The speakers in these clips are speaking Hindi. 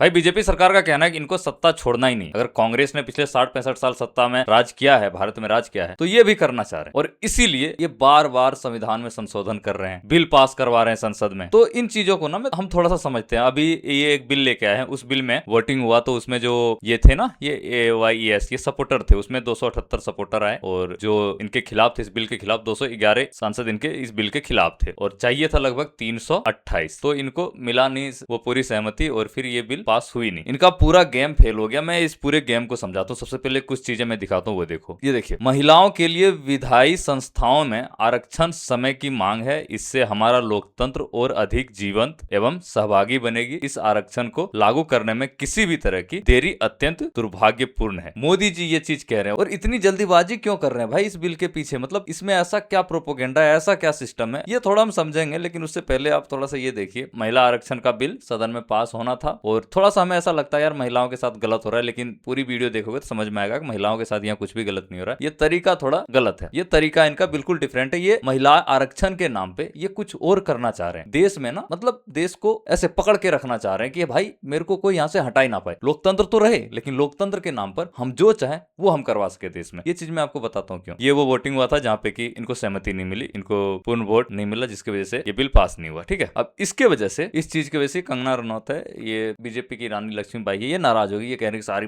भाई बीजेपी सरकार का कहना है कि इनको सत्ता छोड़ना ही नहीं। अगर कांग्रेस ने पिछले 60-65 साल सत्ता में राज किया है, भारत में राज किया है, तो ये भी करना चाह रहे हैं और इसीलिए ये बार बार संविधान में संशोधन कर रहे हैं, बिल पास करवा रहे हैं संसद में। तो इन चीजों को ना हम थोड़ा सा समझते हैं। अभी ये एक बिल लेके आए हैं, उस बिल में वोटिंग हुआ तो उसमें जो ये थे ना, ये AYES, ये सपोर्टर थे, उसमें 278 सपोर्टर आए और जो इनके खिलाफ थे, इस बिल के खिलाफ 211 सांसद इनके इस बिल के खिलाफ थे और चाहिए था लगभग 328। तो इनको मिला नहीं वो पूरी सहमति और फिर ये बिल पास हुई नहीं। इनका पूरा गेम फेल हो गया। मैं इस पूरे गेम को समझाता हूँ। सबसे पहले कुछ चीजें मैं दिखाता हूँ, वो देखो। ये देखिए, महिलाओं के लिए विधायी संस्थाओं में आरक्षण समय की मांग है, इससे हमारा लोकतंत्र और अधिक जीवंत एवं सहभागी बनेगी। इस आरक्षण को लागू करने में किसी भी तरह की देरी अत्यंत दुर्भाग्यपूर्ण है। मोदी जी ये चीज कह रहे हैं और इतनी जल्दीबाजी क्यों कर रहे हैं भाई इस बिल के पीछे? मतलब इसमें ऐसा क्या प्रोपोगेंडा है, ऐसा क्या सिस्टम है, ये थोड़ा हम समझेंगे। लेकिन उससे पहले आप थोड़ा सा ये देखिए, महिला आरक्षण का बिल सदन में पास होना था और थोड़ा सा हमें ऐसा लगता है यार महिलाओं के साथ गलत हो रहा है, लेकिन पूरी वीडियो देखोगे तो समझ में आएगा कि महिलाओं के साथ यहाँ कुछ भी गलत नहीं हो रहा है। ये तरीका थोड़ा गलत है, ये तरीका इनका बिल्कुल डिफरेंट है। ये महिला आरक्षण के नाम पे ये कुछ और करना चाह रहे हैं देश में ना, मतलब देश को ऐसे पकड़ के रखना चाह रहे हैं कि भाई मेरे को कोई यहाँ से हटा ही ना पाए। लोकतंत्र तो रहे, लेकिन लोकतंत्र के नाम पर हम जो चाहे वो हम करवा सके देश में। ये चीज मैं आपको बताता हूँ क्यों। ये वो वोटिंग हुआ था जहाँ पे कि इनको सहमति नहीं मिली, इनको पूर्ण वोट नहीं मिला, जिसकी वजह से ये बिल पास नहीं हुआ। ठीक है, अब इसके वजह से, इस चीज की वजह से कंगना रनौत है, ये बीजेपी की रानी लक्ष्मीबाई है, ये नाराज होगी। ये कह रहे हैं सारी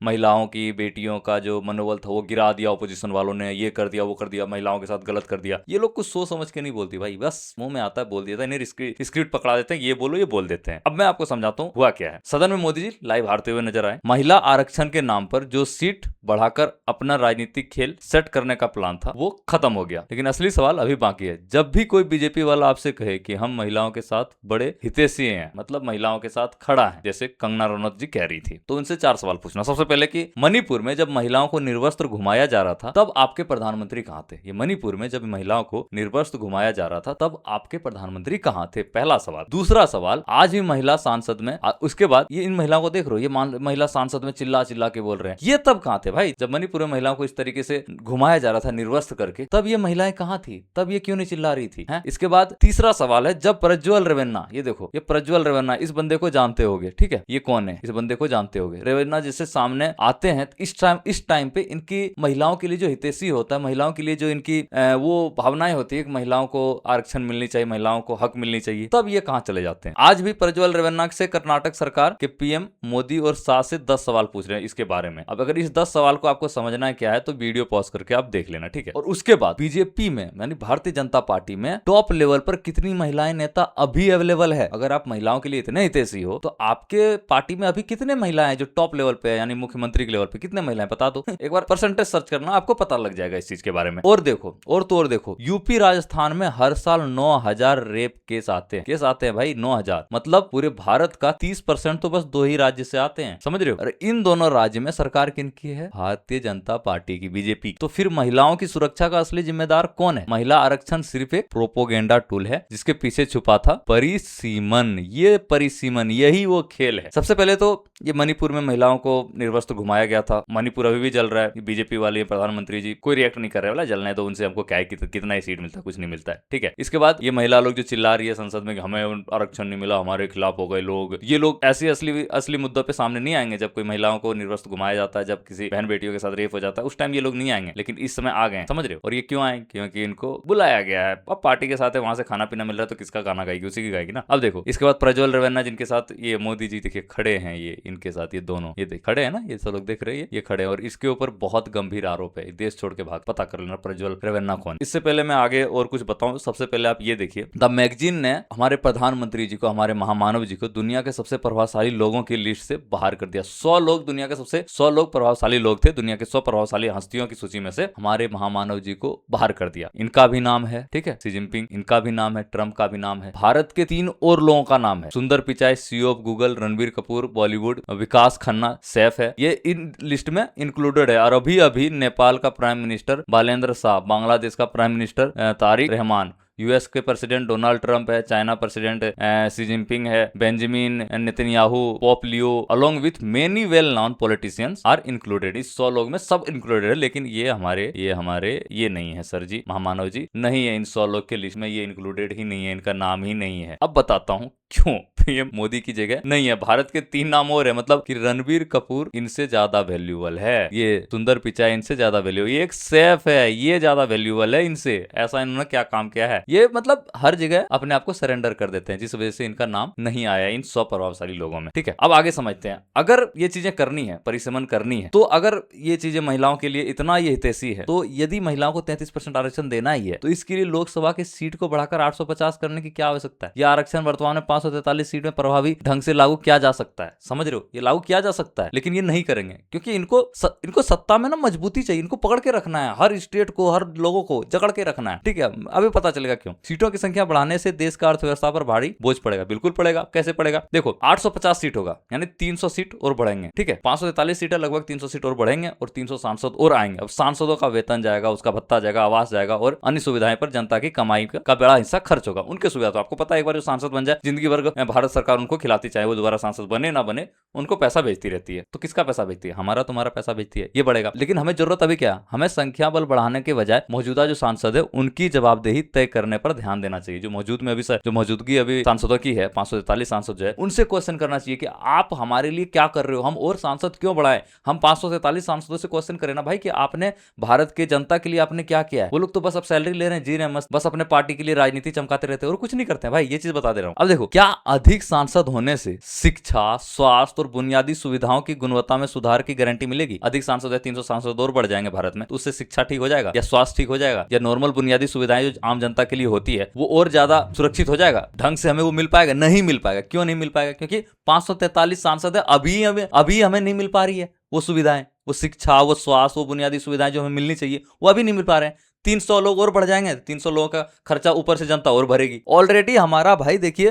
महिलाओं की, बेटियों का जो मनोबल था वो गिरा दिया ऑपोजिशन वालों ने, ये कर दिया, वो कर दिया, महिलाओं के साथ गलत कर दिया। ये लोग कुछ सोच समझ के नहीं बोलती भाई, बस मुंह में आता है बोल दिया था। इन्हें स्क्रिप्ट पकड़ा देते हैं, ये बोलो ये बोल देते हैं। अब मैं आपको समझाता हूँ हुआ क्या है। सदन में मोदी जी लाइव हारते हुए नजर आए। महिला आरक्षण के नाम पर जो सीट बढ़ाकर अपना राजनीतिक खेल सेट करने का प्लान था वो खत्म हो गया। लेकिन असली सवाल अभी बाकी है। जब भी कोई बीजेपी वाला आपसे कहे कि हम महिलाओं के साथ बड़े हितैषी हैं, मतलब महिलाओं के साथ खड़ा है, जैसे कंगना रनौत जी कह रही थी, तो उनसे 4 सवाल पूछना। सबसे पहले कि मणिपुर में जब महिलाओं को निर्वस्त्र घुमाया जा रहा था तब आपके प्रधानमंत्री कहां थे? ये मणिपुर में जब महिलाओं को निर्वस्त्र घुमाया जा रहा था तब आपके प्रधानमंत्री कहां थे? पहला सवाल। दूसरा सवाल, आज भी महिला सांसद में, उसके बाद ये इन महिलाओं को देख रहे हो, ये महिला सांसद में चिल्ला चिल्ला के बोल रहे हैं, ये तब कहां थे भाई? जब मणिपुर में महिलाओं को इस तरीके से घुमाया जा रहा था निर्वस्त्र करके, तब ये महिलाएं कहां थी? तब ये क्यों नहीं चिल्ला रही थी? इसके बाद तीसरा सवाल है, जब प्रज्वल रेवन्ना, ये देखो, ये प्रज्वल रेवन्ना, इस बंदे को जानते होगे, ठीक है, ये कौन है? इस बंदे को जानते होगे। रेवन्ना जिससे सामने आते हैं, इस टाइम पे इनकी महिलाओं के लिए जो हितैषी होता है, महिलाओं के लिए जो इनकी वो भावनाएं होती है कि महिलाओं को आरक्षण मिलनी चाहिए, महिलाओं को हक मिलनी चाहिए, तब ये कहां चले जाते हैं? आज भी प्रज्वल रेवन्ना से कर्नाटक सरकार के पीएम मोदी और शाह से 10 सवाल पूछ रहे हैं इसके बारे में। अब अगर इस 10 सवाल को आपको समझना है क्या है तो वीडियो पॉज करके आप देख लेना, ठीक है। और उसके बाद बीजेपी में, यानी भारतीय जनता पार्टी में टॉप लेवल पर कितनी महिलाएं नेता अभी अवेलेबल है? अगर आप महिलाओं के लिए इतने हितैषी हो तो आपके पार्टी में अभी कितने महिलाएं जो टॉप लेवल पे है, यानी मुख्यमंत्री के लेवल पे कितने महिलाएं बता दो। एक बार परसेंटेज सर्च करना, आपको पता लग जाएगा इस चीज के बारे में। और देखो, और देखो, यूपी राजस्थान में हर साल 9000 रेप केस आते हैं भाई, 9000। मतलब पूरे भारत का 30% तो बस 2 ही राज्य से आते हैं, समझ रहे हो। अरे इन दोनों राज्य में सरकार किनकी है? भारतीय जनता पार्टी की, बीजेपी। तो फिर महिलाओं की सुरक्षा का असली जिम्मेदार कौन है? महिला आरक्षण सिर्फ एक प्रोपोगेंडा टूल है जिसके पीछे छुपा था परिसीमन। ये परिसीमन, यही वो खेल है। सबसे पहले तो ये मणिपुर में महिलाओं को निर्वस्त्र घुमाया गया था। मणिपुर अभी भी जल रहा है। बीजेपी वाले प्रधानमंत्री जी कोई रिएक्ट नहीं कर रहे, वाला जलने दो उनसे, हमको क्या है, कितना ही सीट मिलता है, कुछ नहीं मिलता है, ठीक है। इसके बाद ये महिला लोग जो चिल्ला रही है संसद में कि हमें आरक्षण नहीं मिला, हमारे खिलाफ हो गए लोग, ये लोग ऐसे असली मुद्दों पे सामने नहीं आएंगे। जब कोई महिलाओं को निर्वस्त्र घुमाया जाता है, जब किसी बहन बेटियों के साथ रेप हो जाता है, उस टाइम ये लोग नहीं आएंगे, लेकिन इस समय आ गए, समझ रहे हो। और ये क्यों आए? क्योंकि इनको बुलाया गया है। अब पार्टी के साथ है, वहां से खाना पीना मिल रहा है, तो किसका गाना गाएगी? उसी की गाएगी ना। अब देखो, इसके बाद प्रज्वल रेवन्ना जिनके साथ ये मोदी जी देखिए खड़े हैं, ये इनके साथ ये दोनों ये खड़े हैं ना, ये सब लोग देख रहे हैं, ये खड़े हैं और इसके ऊपर बहुत गंभीर आरोप है। देश छोड़ के भाग, पता कर लेना प्रज्वल रेवन्ना कौन। इससे पहले मैं आगे और कुछ बताऊं, सबसे पहले आप ये देखिए, द मैगजीन ने हमारे प्रधानमंत्री जी को, हमारे महामानव जी को दुनिया के सबसे प्रभावशाली लोगों की लिस्ट से बाहर कर दिया। 100 लोग, दुनिया के 100 लोग प्रभावशाली लोग थे, दुनिया के 100 प्रभावशाली हस्तियों की सूची में से हमारे महामानव जी को बाहर कर दिया। इनका भी नाम है, ठीक है, शी जिनपिंग, इनका भी नाम है, ट्रंप का भी नाम है, भारत के 3 और लोगों का नाम है, Sundar Pichai CEO of Google, Ranbir Kapoor Bollywood, Vikas Khanna chef है, ये इन लिस्ट में इंक्लूडेड है। और अभी नेपाल का प्राइम मिनिस्टर बालेंद्र शाह, बांग्लादेश का prime minister Tarique Rahman, US के प्रेसिडेंट डोनाल्ड ट्रंप है, चाइना प्रेसिडेंट शी जिनपिंग है, Benjamin Netanyahu, Pope Leo along with many well known politicians are included. इस 100 लोग में सब इंक्लूडेड है, लेकिन ये हमारे ये नहीं है सर जी, महामानव जी नहीं है, इन 100 लोग के लिस्ट में ये इंक्लूडेड ही नहीं है, इनका नाम ही नहीं है। अब बताता हूँ क्यों पीएम मोदी की जगह नहीं है। भारत के 3 नाम और है, मतलब कि रणबीर कपूर इनसे ज्यादा वैल्यूएबल है, ये सुंदर पिचाई इनसे ज्यादा वैल्यूएबल, ये एक सैफ है ये ज्यादा वैल्यूएबल है इनसे। ऐसा इन्होंने क्या काम किया है, ये मतलब हर जगह अपने आप को सरेंडर कर देते हैं, जिस वजह से इनका नाम नहीं आया इन 100 प्रभावशाली लोगों में। ठीक है, अब आगे समझते हैं। अगर ये चीजें करनी है, परिसीमन करनी है, तो अगर ये चीजें महिलाओं के लिए इतना ये हितैषी है, तो यदि महिलाओं को 33% आरक्षण देना ही है, तो इसके लिए लोकसभा की सीट को बढ़ाकर 850 करने की क्या आवश्यकता है? यह आरक्षण वर्तमान में 543 सीट में प्रभावी ढंग से लागू किया जा सकता है, समझ रहे हो, ये लागू किया जा सकता है, लेकिन ये नहीं करेंगे क्योंकि इनको सत्ता में ना मजबूती चाहिए, इनको पकड़ के रखना है, हर स्टेट को, हर लोगों को जकड़ के रखना है। ठीक है, अभी पता चलेगा क्यों। सीटों की संख्या बढ़ाने से देश का अर्थव्यवस्था पर भारी बोझ पड़ेगा, बिल्कुल पड़ेगा। कैसे पड़ेगा? देखो 850 सीट होगा यानी 300 सीट और बढ़ेंगे। ठीक है, 543 सीट है, लगभग 300 सीट और बढ़ेंगे और 300 सांसद और आएंगे। अब सांसदों का वेतन जाएगा, उसका भत्ता जाएगा, आवास जाएगा और अन्य सुविधाएं पर जनता की कमाई का बड़ा हिस्सा खर्च होगा। उनके सुविधा तो आपको पता है, एक बार जो सांसद बन जाए जिंदगी भर भारत सरकार उनको खिलाती, चाहे वो दोबारा सांसद बने ना बने, उनको पैसा भेजती रहती है। तो किसका पैसा भेजती है? हमारा तुम्हारा पैसा भेजती है, ये बढ़ेगा। लेकिन हमें जरूरत अभी क्या, हमें संख्या बल बढ़ाने के बजाय मौजूदा जो सांसद है उनकी जवाबदेही तय करने पर ध्यान देना चाहिए। जो मौजूदगी अभी सांसदों की है, 543 सांसद जो है, उनसे क्वेश्चन करना चाहिए कि आप हमारे लिए क्या कर रहे हो, हम और सांसद क्यों बढ़ाए। हम 543 सांसदों से क्वेश्चन करें ना भाई कि आपने भारत के जनता के लिए आपने क्या किया है। वो लोग तो बस अब सैलरी ले रहे हैं, जी रहे हैं मस्त, बस अपने पार्टी के लिए राजनीति चमकाते रहते हैं और कुछ नहीं करते हैं भाई, ये चीज बता दे रहा हूं। अब देखो, क्या अधिक सांसद होने से शिक्षा, स्वास्थ्य और बुनियादी सुविधाओं की गुणवत्ता में सुधार की गारंटी मिलेगी? अधिक सांसद है, 300 सांसद और बढ़ जाएंगे भारत में, तो उससे शिक्षा ठीक हो जाएगा या स्वास्थ्य ठीक हो जाएगा या नॉर्मल बुनियादी सुविधाएं जो आम जनता के लिए होती है वो और ज्यादा सुरक्षित हो जाएगा, ढंग से हमें वो मिल पाएगा? नहीं मिल पाएगा। क्यों नहीं मिल पाएगा? क्योंकि 543 सांसद है, अभी हमें नहीं मिल पा रही है वो सुविधाएं, वो शिक्षा, वो स्वास्थ्य, वो बुनियादी सुविधाएं जो हमें मिलनी चाहिए वो अभी नहीं मिल पा रहे हैं। 300 लोग और बढ़ जाएंगे, 300 लोगों का खर्चा ऊपर से जनता और भरेगी। ऑलरेडी हमारा भाई देखिए,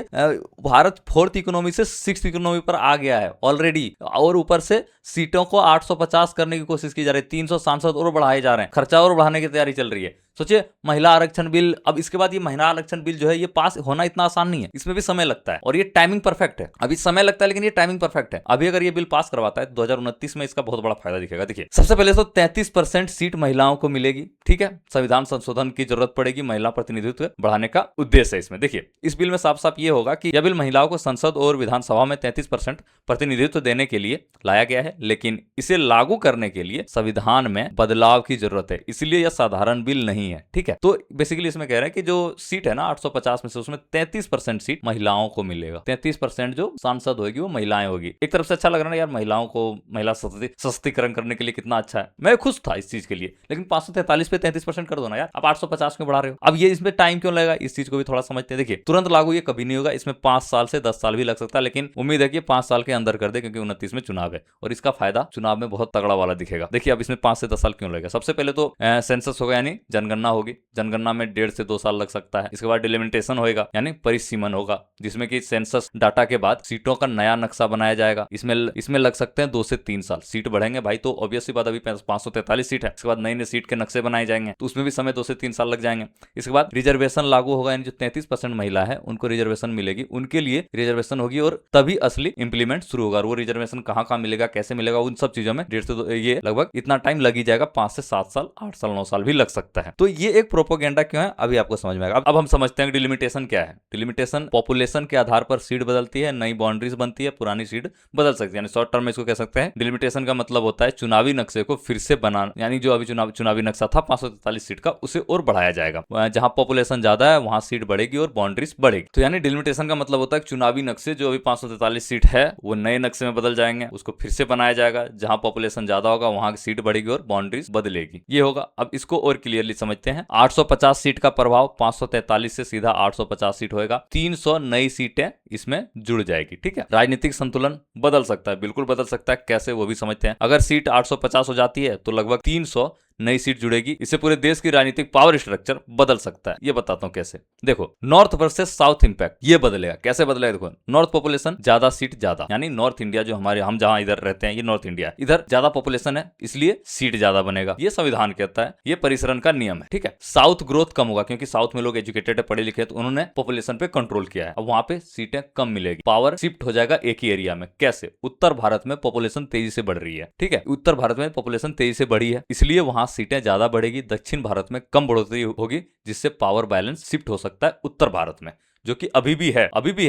भारत 4th इकोनॉमी से 6th इकोनॉमी पर आ गया है ऑलरेडी, और ऊपर से सीटों को 850 करने की कोशिश की जा रही है, 300 सांसद और बढ़ाए जा रहे हैं, खर्चा और बढ़ाने की तैयारी चल रही है। सोचिए, महिला आरक्षण बिल, अब इसके बाद ये महिला आरक्षण बिल जो है ये पास होना इतना आसान नहीं है, इसमें भी समय लगता है और ये टाइमिंग परफेक्ट है। अभी समय लगता है लेकिन ये टाइमिंग परफेक्ट है। अभी अगर ये बिल पास करवाता है 2029 में इसका बहुत बड़ा फायदा दिखेगा। देखिए, सबसे पहले तो 33% सीट महिलाओं को मिलेगी। ठीक है, संविधान संशोधन की जरूरत पड़ेगी, महिला प्रतिनिधित्व बढ़ाने का उद्देश्य है इसमें। देखिए, इस बिल में साफ साफ ये होगा कि यह बिल महिलाओं को संसद और विधानसभा में 33% प्रतिनिधित्व देने के लिए लाया गया है, लेकिन इसे लागू करने के लिए संविधान में बदलाव की जरूरत है, इसलिए यह साधारण बिल नहीं है। ठीक है, तो बेसिकली इसमें कह रहा है कि जो सीट है ना 850 में से, उसमें 33% सीट महिलाओं को मिलेगा। 33% जो सांसद होगी वो महिलाएं होगी। एक तरफ से अच्छा लग रहा है यार, महिलाओं को महिला सशक्तिकरण करने के लिए कितना अच्छा है, मैं खुश था इस चीज के लिए। लेकिन 543 पे 33% कर दो ना यार, अब 850 में बढ़ा रहे हो। अब ये इसमें टाइम क्यों लगेगा, इस चीज को भी थोड़ा समझते हैं। देखिए, तुरंत लागू ये कभी नहीं होगा, इसमें 5 साल से 10 साल भी लग सकता है, लेकिन उम्मीद है कि 5 साल के अंदर कर दे, क्योंकि 29 में चुनाव है और इसका फायदा चुनाव में बहुत तगड़ा वाला दिखेगा। देखिए, अब इसमें 5 से 10 साल क्यों लगेगा? सबसे पहले तो सेंसस होगा यानी जनगणना होगी, जनगणना में 1.5 से 2 साल लग सकता है। इसके बाद डिलिमिटेशन होगा यानी परिसीमन होगा, जिसमें कि सेंसस डाटा के बाद सीटों का नया नक्शा बनाया जाएगा, इसमें लग सकते हैं 2 से 3 साल। सीट बढ़ेंगे भाई तो ऑब्वियस सी बात, अभी 543 सीट है, इसके बाद नई नई सीट के नक्शे बनाए जाएंगे तो उसमें भी समय 2 से 3 साल लग जाएंगे। इसके बाद रिजर्वेशन लागू होगा, यानी जो 33% महिला है उनको रिजर्वेशन मिलेगी, उनके लिए रिजर्वेशन होगी और तभी असली इंप्लीमेंट शुरू होगा। और वो रिजर्वेशन कहां मिलेगा, कैसे मिलेगा, उन सब चीजों में 1.5 से ये लगभग इतना टाइम लग ही जाएगा, 5 से 7 साल, 8 साल, 9 साल भी लग सकता है। तो ये एक प्रोपोगेंडा क्यों है अभी आपको समझ में आएगा। अब हम समझते हैं कि डिलिमिटेशन क्या है। डिलिमिटेशन पॉपुलेशन के आधार पर सीट बदलती है, नई बाउंड्रीज बनती है, पुरानी सीट बदल सकती है, यानी शॉर्ट टर्म में इसको कह सकते हैं। डिलिमिटेशन का मतलब होता है चुनावी नक्शे को फिर से बनाना, यानी जो अभी चुनावी नक्शा था 543 सीट का, उसे और बढ़ाया जाएगा। जहां पॉपुलेशन ज्यादा है वहां सीट बढ़ेगी और बाउंड्रीज बढ़ेगी। तो यानी डिलिमिटेशन का मतलब होता है चुनावी नक्शे जो अभी 543 सीट है वो नए नक्शे में बदल जाएंगे, उसको फिर से बनाया जाएगा, जहां पॉपुलेशन ज्यादा होगा वहां की सीट बढ़ेगी और बाउंड्रीज बदलेगी, ये होगा। अब इसको और क्लियरली समझते हैं। 850 सीट का प्रभाव 543 से सीधा 850 सीट होएगा, 300 नई सीटें इसमें जुड़ जाएगी। ठीक है, राजनीतिक संतुलन बदल सकता है, बिल्कुल बदल सकता है, कैसे वो भी समझते हैं। अगर सीट 850 हो जाती है तो लगभग 300 नई सीट जुड़ेगी। इससे पूरे देश की राजनीतिक पावर स्ट्रक्चर बदल सकता है। ये बताता हूँ कैसे। देखो, नॉर्थ वर्सेस साउथ इंपैक्ट ये बदलेगा। कैसे बदलेगा? देखो, नॉर्थ पॉपुलेशन ज्यादा, सीट ज्यादा, यानी नॉर्थ इंडिया जो हम जहां इधर रहते हैं, ये नॉर्थ इंडिया, इधर ज्यादा पॉपुलेशन है, इसलिए सीट ज्यादा बनेगा। ये संविधान कहता है, ये परिसरण का नियम है, ठीक है। साउथ ग्रोथ कम होगा, क्योंकि साउथ में लोग एजुकेटेड है, पढ़े लिखे, तो उन्होंने पॉपुलेशन पे कंट्रोल किया है। अब वहां पे सीटें कम मिलेगी, पावर शिफ्ट हो जाएगा एक ही एरिया में। कैसे? उत्तर भारत में पॉपुलेशन तेजी से बढ़ रही है, ठीक है, उत्तर भारत में पॉपुलेशन तेजी से बढ़ी है, इसलिए वहां सीटें ज्यादा बढ़ेगी। दक्षिण भारत में कम बढ़ोतरी होगी, जिससे पावर बैलेंस शिफ्ट हो सकता है उत्तर भारत में, जो कि अभी भी है।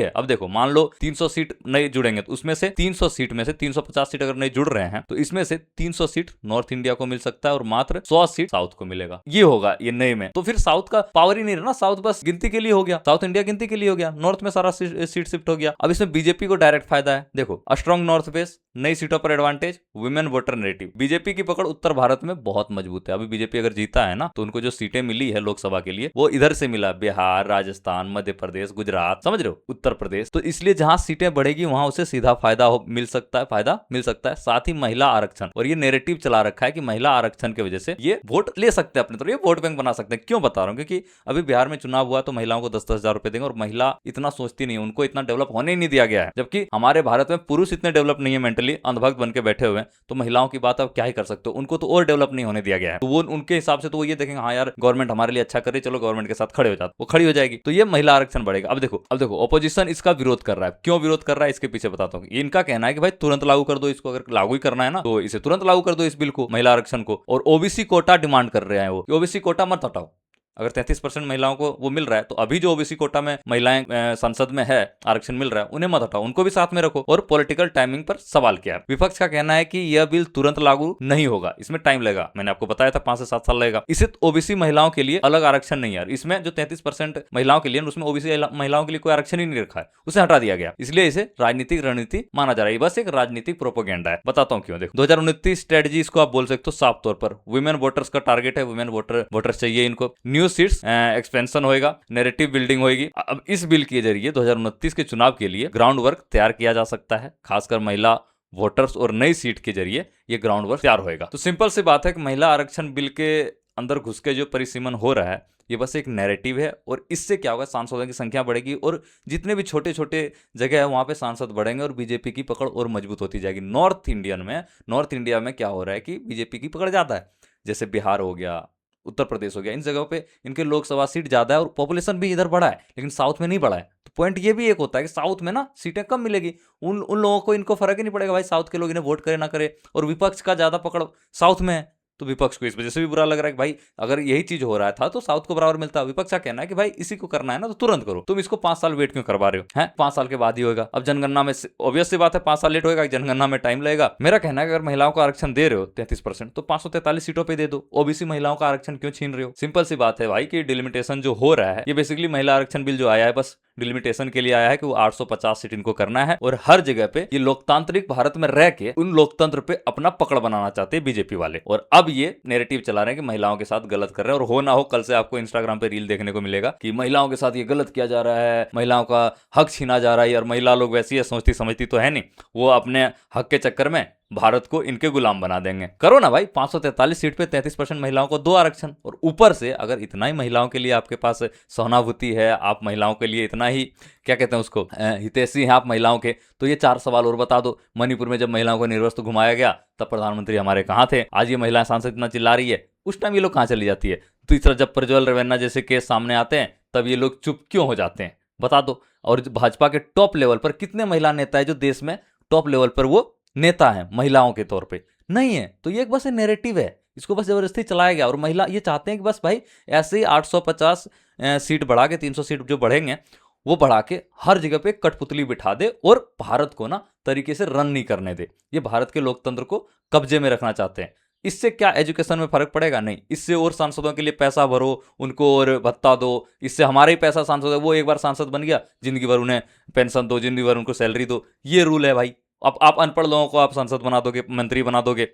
अब देखो, मान लो 300 सीट नए जुड़ेंगे, तो उसमें से 300 सीट में से 350 सीट अगर नए जुड़ रहे हैं, तो इसमें से 300 सीट नॉर्थ इंडिया को मिल सकता है और मात्र 100 सीट साउथ को मिलेगा। ये होगा ये नए में। तो फिर साउथ का पावर ही नहीं रहा ना, साउथ बस गिनती के लिए हो गया, साउथ इंडिया गिनती के लिए हो गया, नॉर्थ में सारा सीट शिफ्ट हो गया। अब इसमें बीजेपी को डायरेक्ट फायदा है। देखो, स्ट्रॉन्ग नॉर्थ बेस, नई सीटों पर advantage, women voter narrative. BJP की पकड़ उत्तर भारत में बहुत मजबूत है। अभी बीजेपी अगर जीता है ना, तो उनको जो सीटें मिली है लोकसभा के लिए, वो इधर से मिला, बिहार, राजस्थान, मध्य प्रदेश, गुजरात, समझ रहे हो, उत्तर प्रदेश। तो इसलिए जहां सीटें बढ़ेगी वहां उसे सीधा फायदा मिल सकता है। साथ ही महिला आरक्षण, और ये नैरेटिव चला रखा है कि महिला आरक्षण की वजह से ये वोट ले सकते हैं अपने तरफ, ये वोट बैंक बना सकते हैं। क्यों बता रहा हूं? क्योंकि अभी बिहार में चुनाव हुआ तो महिलाओं को 10-10 हजार रुपए देंगे, और महिला इतना सोचती नहीं है, उनको इतना डेवलप होने ही नहीं दिया गया है। जबकि हमारे भारत में पुरुष इतने डेवलप नहीं है, मेंटली अंधभक्त बन के बैठे हुए हैं, तो महिलाओं की बात अब क्या ही कर सकते हो, उनको तो और डेवलप नहीं होने दिया गया है। तो वो उनके हिसाब से तो वो ये देखेंगे, हाँ यार गवर्नमेंट हमारे लिए अच्छा करे, चलो गवर्नमेंट के साथ खड़े हो जाते, वो खड़ी हो जाएगी, तो ये महिला आरक्षण बढ़ेगा। अब देखो ऑपोजिशन इसका विरोध कर रहा है। क्यों विरोध कर रहा है इसके पीछे बताता हूँ। इनका कहना है कि भाई तुरंत लागू कर दो इसको, अगर लागू ही करना है ना तो इसे तुरंत लागू कर दो, इस बिल को, महिला आरक्षण को। और ओबीसी कोटा डिमांड कर रहे हैं वो, ओबीसी कोटा मत हटाओ। अगर 33% महिलाओं को वो मिल रहा है, तो अभी जो ओबीसी कोटा में महिलाएं संसद में है, आरक्षण मिल रहा है, उन्हें मत हटाओ, उनको भी साथ में रखो। और पॉलिटिकल टाइमिंग पर सवाल किया। विपक्ष का कहना है कि यह बिल तुरंत लागू नहीं होगा, इसमें टाइम लगेगा। मैंने आपको बताया था 5 से 7 साल लगेगा। इसे ओबीसी महिलाओं के लिए अलग आरक्षण नहीं है, इसमें जो 33% महिलाओं के लिए, उसमें ओबीसी महिलाओं के लिए कोई आरक्षण ही नहीं रखा है, उसे हटा दिया गया। इसलिए इसे राजनीतिक रणनीति माना जा रहा है, बस एक राजनीतिक प्रोपोगेंडा है। बताता हूँ क्यों। देखो, 2029 स्ट्रेटजी इसको आप बोल सकते हो साफ तौर पर। वुमेन वोटर्स का टारगेट है, वुमेन वोटर्स चाहिए इनको। न्यू सीट्स एक्सपेंशन होएगा, नैरेटिव बिल्डिंग होगी। अब इस बिल के जरिए 2029 के चुनाव के लिए ग्राउंड वर्क तैयार किया जा सकता है, खासकर महिला वोटर्स और नई सीट के जरिए ये ग्राउंड वर्क तैयार होएगा। तो सिंपल सी बात है कि महिला आरक्षण बिल के अंदर घुस के जो परिसीमन हो रहा है, ये बस एक नैरेटिव है। और इससे क्या होगा, सांसदों की संख्या बढ़ेगी, और जितने भी छोटे छोटे जगह है वहां पे सांसद बढ़ेंगे, और बीजेपी की पकड़ और मजबूत होती जाएगी। नॉर्थ इंडिया में क्या हो रहा है कि बीजेपी की पकड़ ज्यादा है, जैसे बिहार हो गया, उत्तर प्रदेश हो गया, इन जगहों पे इनके लोकसभा सीट ज्यादा है और पॉपुलेशन भी इधर बढ़ा है, लेकिन साउथ में नहीं बढ़ा है। तो पॉइंट ये भी एक होता है कि साउथ में ना सीटें कम मिलेगी, उन लोगों को इनको फर्क ही नहीं पड़ेगा भाई साउथ के लोग इन्हें वोट करे ना करे। और विपक्ष का ज्यादा पकड़ साउथ में है, तो विपक्ष को इस वजह से भी बुरा लग रहा है कि भाई अगर यही चीज हो रहा था तो साउथ को बराबर मिलता। विपक्ष का कहना है कि भाई इसी को करना है ना तो तुरंत करो, तुम इसको 5 साल वेट क्यों करवा रहे हो, हैं 5 साल के बाद ही होगा। अब जनगणना में ऑब्वियस सी बात है 5 साल लेट होगा, जनगणना में टाइम लगेगा। मेरा कहना है कि अगर महिलाओं को आरक्षण दे रहे हो 33%, तो 543 सीटों पर दे दो। ओबीसी महिलाओं का आरक्षण क्यों छीन रहे हो? सिंपल सी बात है भाई कि डिलिमिटेशन जो हो रहा है, ये बेसिकली महिला आरक्षण बिल जो आया है बस डिलिमिटेशन के लिए आया है कि वो 850 सीट इनको करना है। और हर जगह पे ये लोकतांत्रिक भारत में रह के उन लोकतंत्र पे अपना पकड़ बनाना चाहते हैं बीजेपी वाले। और अब ये नैरेटिव चला रहे हैं कि महिलाओं के साथ गलत कर रहे हैं। और हो ना हो, कल से आपको इंस्टाग्राम पे रील देखने को मिलेगा कि महिलाओं के साथ ये गलत किया जा रहा है, महिलाओं का हक छीना जा रहा है। और महिला लोग वैसी है, सोचती समझती तो है नहीं, वो अपने हक के चक्कर में भारत को इनके गुलाम बना देंगे। करो ना भाई, 543 सीट पे 33% महिलाओं को 2 आरक्षण। और ऊपर से अगर इतना ही महिलाओं के लिए आपके पास सहानुभूति है, आप महिलाओं के लिए इतना ही क्या कहते हैं उसको, हितैषी हैं आप महिलाओं के, तो ये 4 सवाल और बता दो। मणिपुर में जब महिलाओं को निर्वस्त्र घुमाया गया तब प्रधानमंत्री हमारे कहाँ थे? आज ये महिला सांसद इतना चिल्ला रही है, उस टाइम ये लोग कहाँ चली जाती है? तीसरा, जब प्रज्वल रवैन्ना जैसे केस सामने आते हैं तब ये लोग चुप क्यों हो जाते हैं? बता दो। और भाजपा के टॉप लेवल पर कितने महिला नेता है जो देश में टॉप लेवल पर वो नेता है महिलाओं के तौर पे? नहीं है। तो ये एक बस नैरेटिव है, इसको बस जबरदस्ती चलाया गया। और महिला ये चाहते हैं कि बस भाई ऐसे ही 850 सीट बढ़ा के 300 सीट जो बढ़ेंगे वो बढ़ा के हर जगह पे कठपुतली बिठा दे और भारत को ना तरीके से रन नहीं करने दे। ये भारत के लोकतंत्र को कब्जे में रखना चाहते हैं। इससे क्या एजुकेशन में फर्क पड़ेगा? नहीं। इससे और सांसदों के लिए पैसा भरो, उनको और भत्ता दो, इससे हमारा ही पैसा सांसद है, वो एक बार सांसद बन गया, जिंदगी भर उन्हें पेंशन दो, जिंदगी भर उनको सैलरी दो। ये रूल है भाई। अब आप अनपढ़ लोगों को आप सांसद बना दोगे, मंत्री बना दोगे,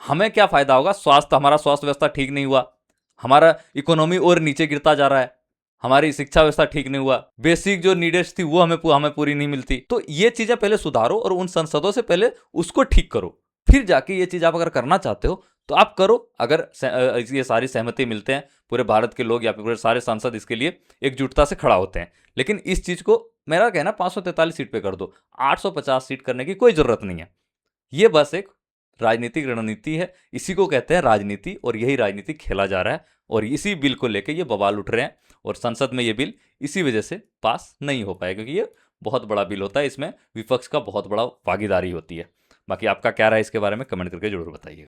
हमें क्या फायदा होगा? हमारा स्वास्थ्य व्यवस्था ठीक नहीं हुआ, हमारा इकोनॉमी और नीचे गिरता जा रहा है, हमारी शिक्षा व्यवस्था ठीक नहीं हुआ, बेसिक जो नीड्स थी वो हमें पूरी नहीं मिलती। तो ये चीजें पहले सुधारो और उन संसदों से पहले उसको ठीक करो, फिर जाके ये चीज़ आप अगर करना चाहते हो तो आप करो। अगर ये सारी सहमति मिलते हैं, पूरे भारत के लोग या फिर पूरे सारे सांसद इसके लिए एकजुटता से खड़ा होते हैं, लेकिन इस चीज़ को मेरा कहना 543 सीट पे कर दो, 850 सीट करने की कोई ज़रूरत नहीं है। ये बस एक राजनीतिक रणनीति है, इसी को कहते हैं राजनीति, और यही राजनीति खेला जा रहा है। और इसी बिल को लेके ये बवाल उठ रहे हैं, और संसद में ये बिल इसी वजह से पास नहीं हो पाया, क्योंकि ये बहुत बड़ा बिल होता है, इसमें विपक्ष का बहुत बड़ा भागीदारी होती है। बाकी आपका क्या राय इसके बारे में कमेंट करके जरूर बताइए।